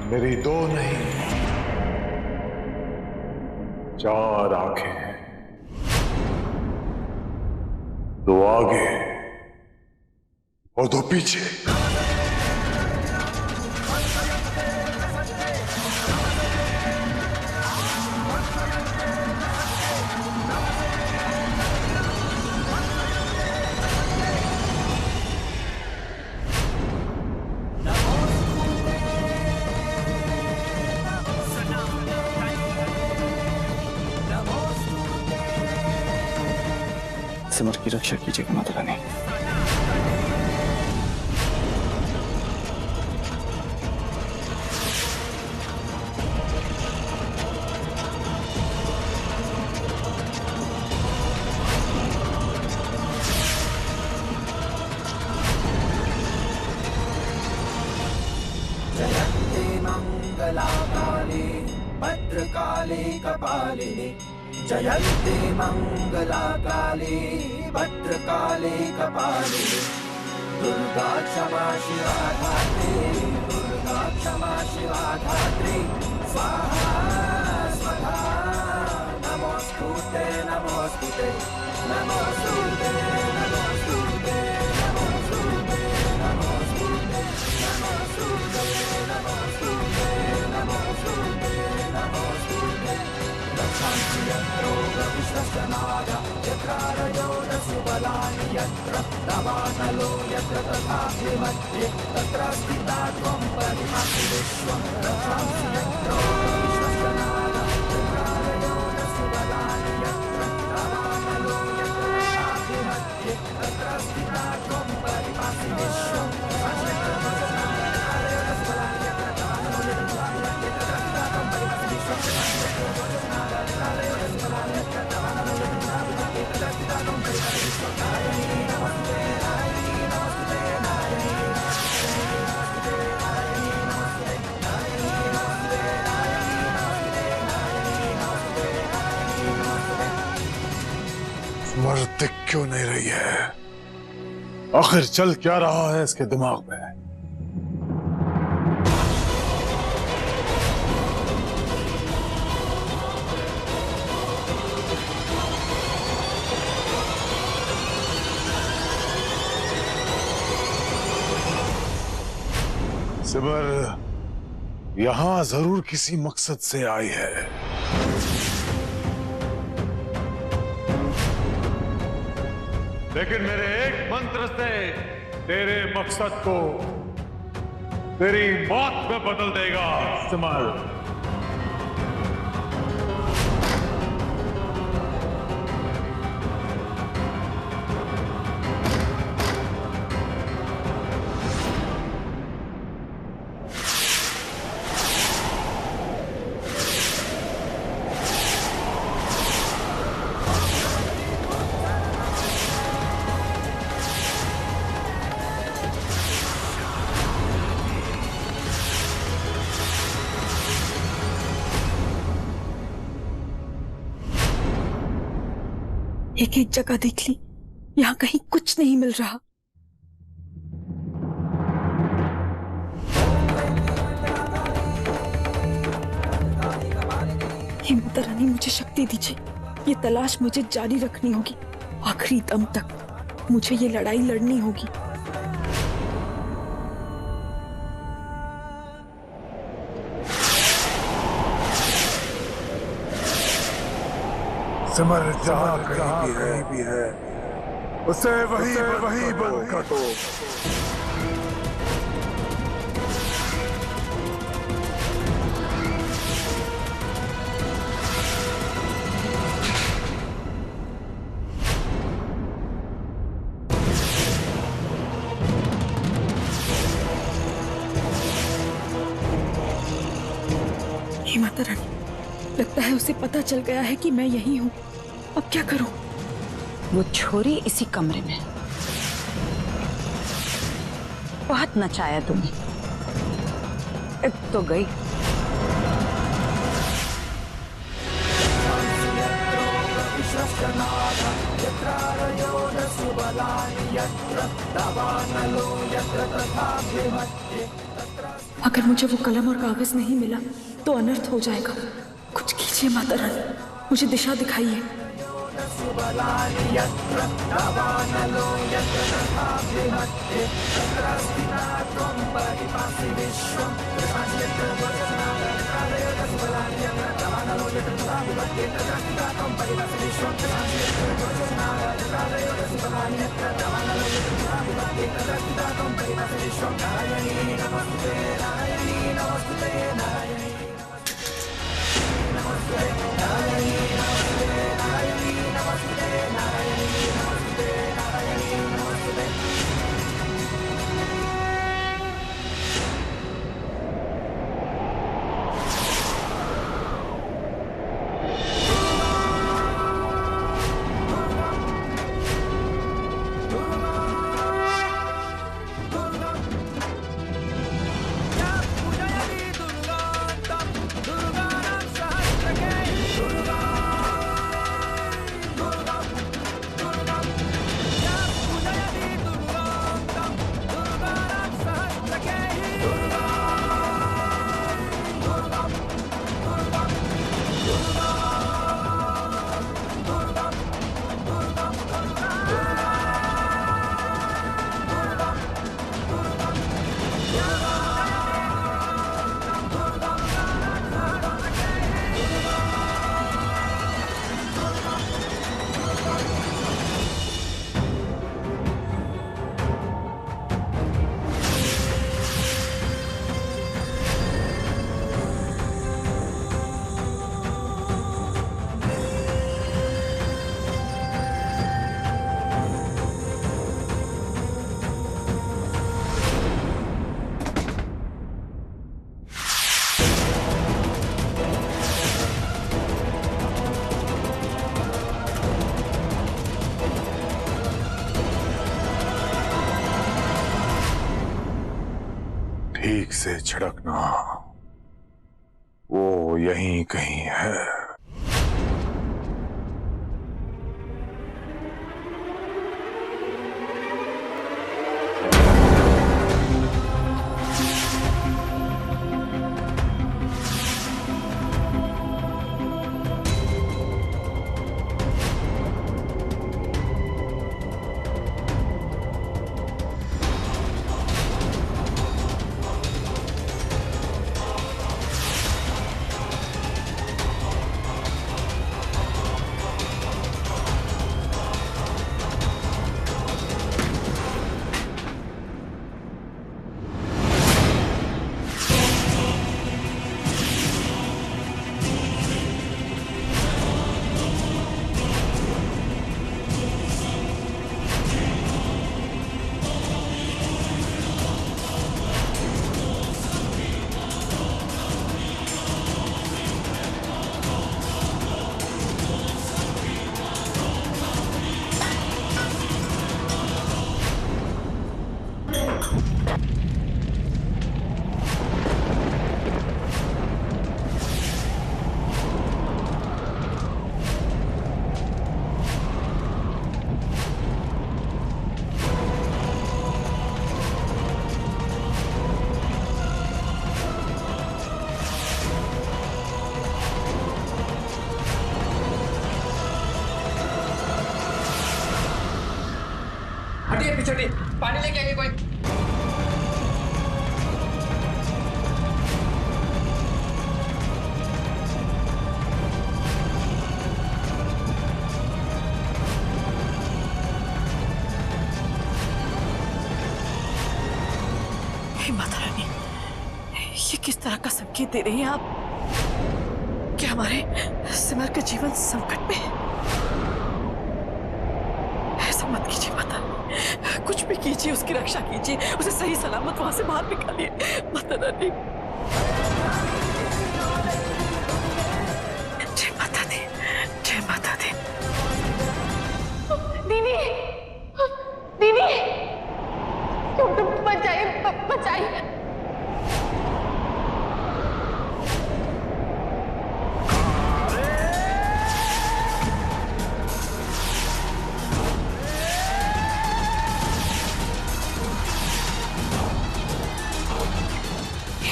मेरी दो नहीं, चार आंखें हैं। दो आगे और दो पीछे। सिमर की रक्षा कीजिएगा माता रानी। जयन्ते मंगलाकाले भद्रकाले कपालिने। जयन्ते मंगलाकाले भद्रकाले कपालिने। दुर्गा क्षमा शिवा धात्री, दुर्गा क्षमा शिवा धात्री। स्वाहा स्वधा नमोस्तुते नमोस्तुते नमोस्तुते नमोस्तुते नमोस्तुते नमोस्तुते नमोस्तुते नमोस्तुते नमोस्तुते नमोस्तुते। रक्षांसि यत्रो विश्वस्यनाद यत्रारयो दस्युबलानि यत्र दवातलो यत्र तथाभिमध्ये तत्र स्थिता त्वं परिपाहि विश्वं। रक्षांसि यत्रो विश्वस्यनाद यत्रारयो दस्युबलानि यत्र दवातलो यत्र तथाभिमध्ये तत्र स्थिता त्वं परिपाहि विश्वं। सिमर दिख क्यों नहीं रही है? आखिर चल क्या रहा है इसके दिमाग में? सिमर यहां जरूर किसी मकसद से आई है। लेकिन मेरे एक मंत्र से तेरे मकसद को तेरी मौत में बदल देगा सिमर। एक एक जगह देख ली, यहाँ कहीं कुछ नहीं मिल रहा। हे माता रानी, मुझे शक्ति दीजिए। ये तलाश मुझे जारी रखनी होगी, आखिरी दम तक मुझे ये लड़ाई लड़नी होगी। सिमर जहां कहीं भी है उसे वही बंद कर दो। हे माता रानी, लगता है उसे पता चल गया है कि मैं यही हूँ। अब क्या करूं? वो छोरी इसी कमरे में। बहुत नचाया तुमने, अब तो गई। विश्वस्यनाद यत्रारयो दस्युबलानि अगर मुझे वो कलम और कागज नहीं मिला तो अनर्थ हो जाएगा। कुछ कीजिए माता रानी, मुझे दिशा दिखाइए। ठीक से छिड़कना, वो यहीं कहीं है। हटिए पीछे हटिए, पानी लेके आइए कोई। हे माता रानी, ये किस तरह का संकेत दे रही हैं आप? क्या हमारे सिमर का जीवन संकट में है? ऐसा मत कीजिए माता, कुछ भी कीजिए, उसकी रक्षा कीजिए, उसे सही सलामत वहां से बाहर निकालिए माता रानी। जय माता दी, जय माता दी। दीदी, दीदी, बचाइए, बचाइए।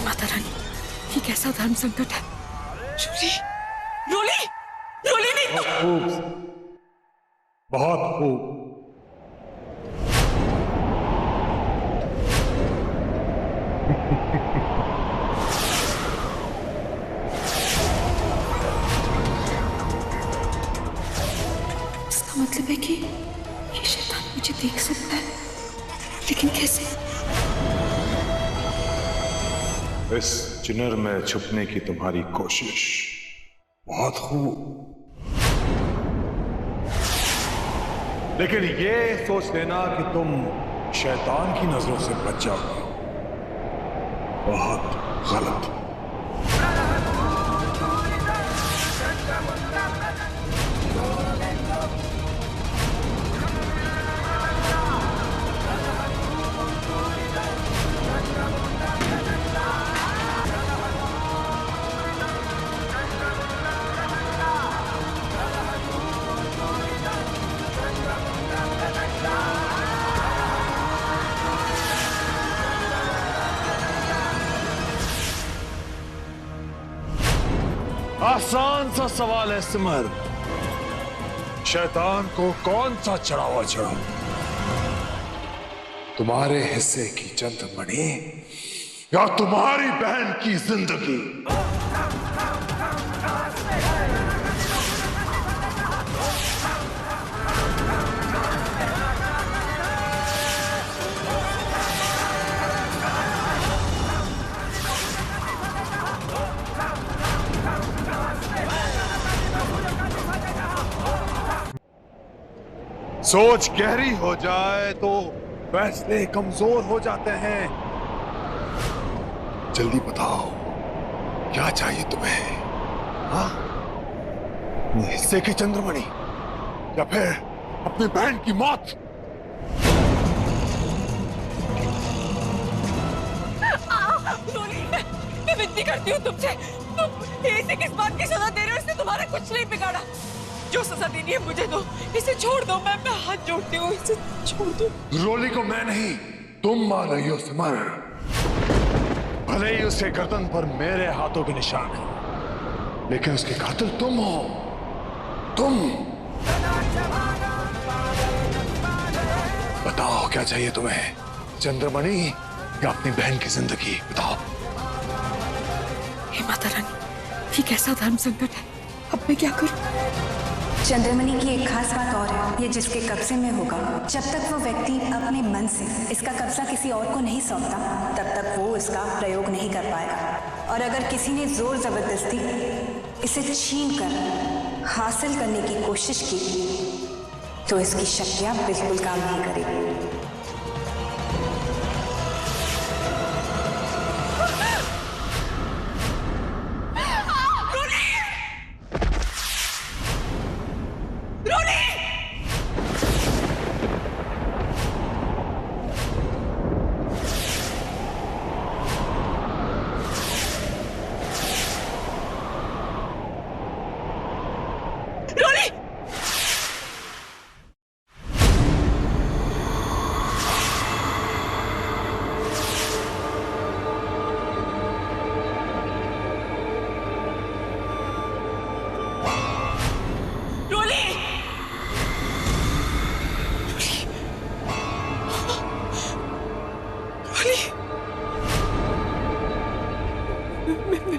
हे माता रानी, ये कैसा धर्म संकट है? रोली, रोली, रोली नहीं तो। खूब, बहुत खूब। इसका मतलब है कि ये शैतान मुझे देख सकता है, लेकिन कैसे? इस चिनर में छुपने की तुम्हारी कोशिश बहुत खूब, लेकिन ये सोच लेना कि तुम शैतान की नजरों से बच जाओगे, बहुत गलत। आसान सा सवाल है सिमर, शैतान को कौन सा चढ़ावा चढ़ाऊं? तुम्हारे हिस्से की चंद्रमणि या तुम्हारी बहन की जिंदगी? सोच गहरी हो जाए तो फैसले कमजोर हो जाते हैं। जल्दी बताओ, क्या चाहिए तुम्हें? हाँ, हिस्से की चंद्रमणि या फिर अपनी बहन की मौत? रोली, मैं विनती करती हूँ तुमसे, तुम इसे किस बात की सजा दे रहे हो? इसने तुम्हारा कुछ नहीं बिगाड़ा। जो सजा देनी है मुझे दो, इसे छोड़ दो। मैं हाथ जोड़ती हूँ, इसे छोड़ दो। रोली को मैं नहीं, तुम मार रही हो सिमर। भले ही उसके गर्दन पर मेरे हाथों के निशान है, लेकिन उसके कातिल तुम हो। तुम बताओ, क्या चाहिए तुम्हें? चंद्रमणि या अपनी बहन की जिंदगी? बताओ। हे माता रानी, ये कैसा धर्म संकट है? अब मैं क्या करूं? चंद्रमणि की एक खास बात और है, ये जिसके कब्जे में होगा, जब तक वो व्यक्ति अपने मन से इसका कब्जा किसी और को नहीं सौंपता, तब तक वो इसका प्रयोग नहीं कर पाएगा। और अगर किसी ने जोर जबरदस्ती इसे छीन कर हासिल करने की कोशिश की, तो इसकी शक्तियां बिल्कुल काम नहीं करेगी।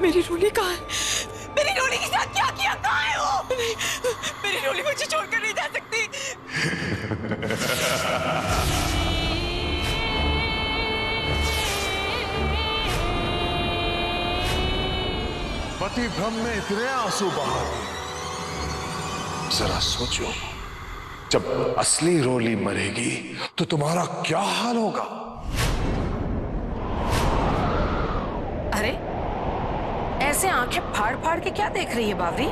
मेरी रोली कहाँ है? मेरी रोली के साथ क्या किया? कहाँ है वो? मेरी रोली मुझे छोड़कर नहीं जा सकती। पति भ्रम में इतने आंसू बहा दिए। जरा सोचो, जब असली रोली मरेगी तो तुम्हारा क्या हाल होगा? अरे, ऐसे आंखें फाड़ फाड़ के क्या देख रही है बावरी?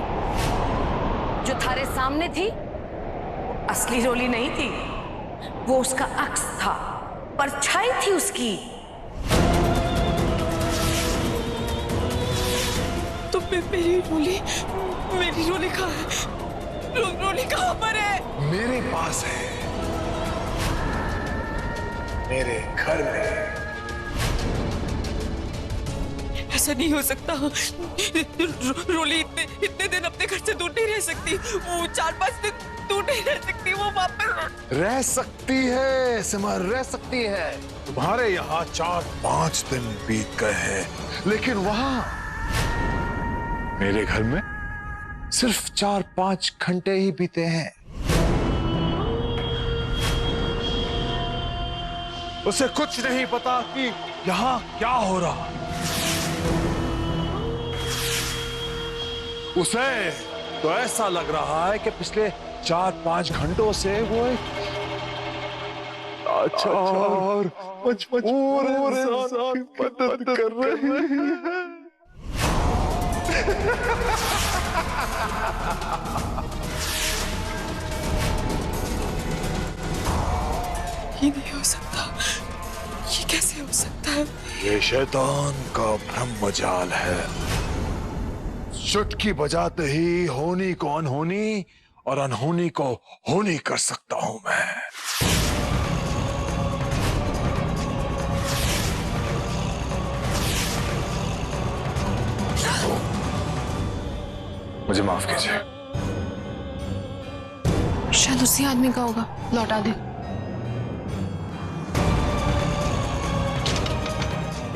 जो थारे सामने थी वो असली रोली नहीं थी, वो उसका अक्स था, परछाई थी उसकी। तो मेरी रोली कहाँ है? रोली कहाँ पर है? मेरे पास है, मेरे घर में। ऐसा नहीं हो सकता। रोली इतने दिन अपने घर से दूर नहीं रह सकती। वो 4-5 दिन दूर नहीं रह सकती। वो वापस रह सकती है सिमर, रह सकती है। तुम्हारे यहाँ 4-5 दिन बीत गए हैं, लेकिन वहां मेरे घर में सिर्फ 4-5 घंटे ही बीते हैं। उसे कुछ नहीं पता कि यहाँ क्या हो रहा। उसे तो ऐसा लग रहा है कि पिछले 4-5 घंटों से वो एक लाचार पूरे इंसान की मदद कर रही है। ये नहीं हो सकता। ये कैसे हो सकता है? ये शैतान का ब्रह्मजाल है। चुटकी बजाते ही होनी को अनहोनी और अनहोनी को होनी कर सकता हूं मैं। मुझे माफ कीजिए। शायद उसी आदमी का होगा, लौटा दे।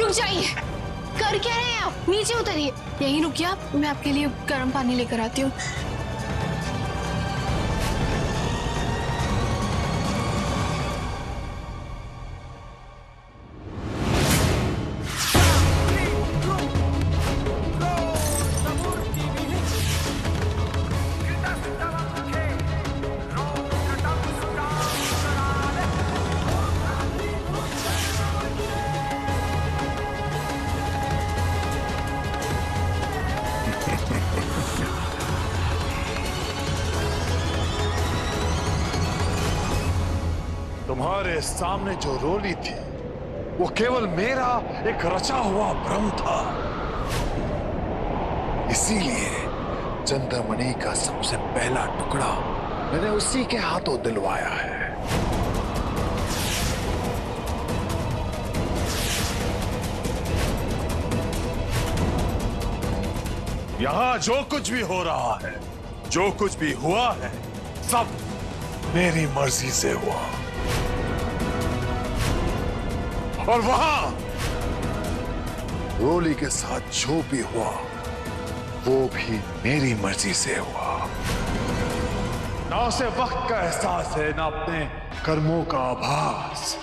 रुक जाइए, कर क्या रहे हैं आप? नीचे उतरिए। यहीं रुकिए आप, मैं आपके लिए गर्म पानी लेकर आती हूँ। तुम्हारे सामने जो रोली थी वो केवल मेरा एक रचा हुआ भ्रम था। इसीलिए चंद्रमणि का सबसे पहला टुकड़ा मैंने उसी के हाथों दिलवाया है। यहां जो कुछ भी हो रहा है, जो कुछ भी हुआ है, सब मेरी मर्जी से हुआ। और वहां रोली के साथ जो भी हुआ वो भी मेरी मर्जी से हुआ। ना उसे वक्त का एहसास है, ना अपने कर्मों का आभास।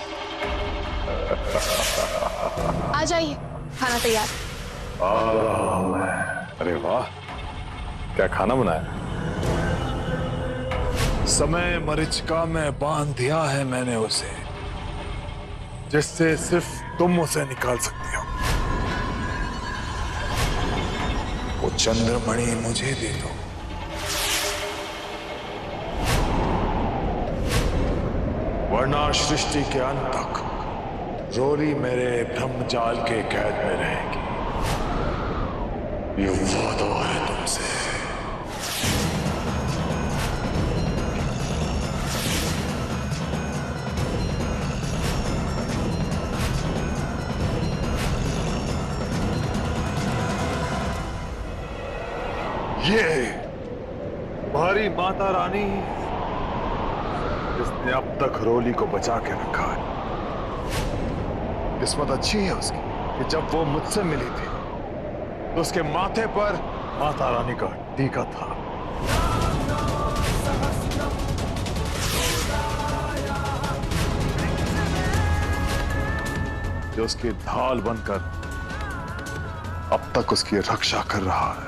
आ जाइए, खाना तैयार। आ रहा हूं मैं। अरे वाह, क्या खाना बनाया। समय मरीचिका में बांध दिया है मैंने उसे, जिससे सिर्फ तुम उसे निकाल सकती हो। वो चंद्रमणि मुझे दे दो। वरना सृष्टि के अंत तक रोली मेरे ब्रह्मजाल के कैद में रहेगी। ये वादा है तुमसे। ये तुम्हारी माता रानी जिसने अब तक रोली को बचा के रखा है। किस्मत अच्छी है उसकी कि जब वो मुझसे मिली थी तो उसके माथे पर माता रानी का टीका था। जो उसकी ढाल बनकर अब तक उसकी रक्षा कर रहा है।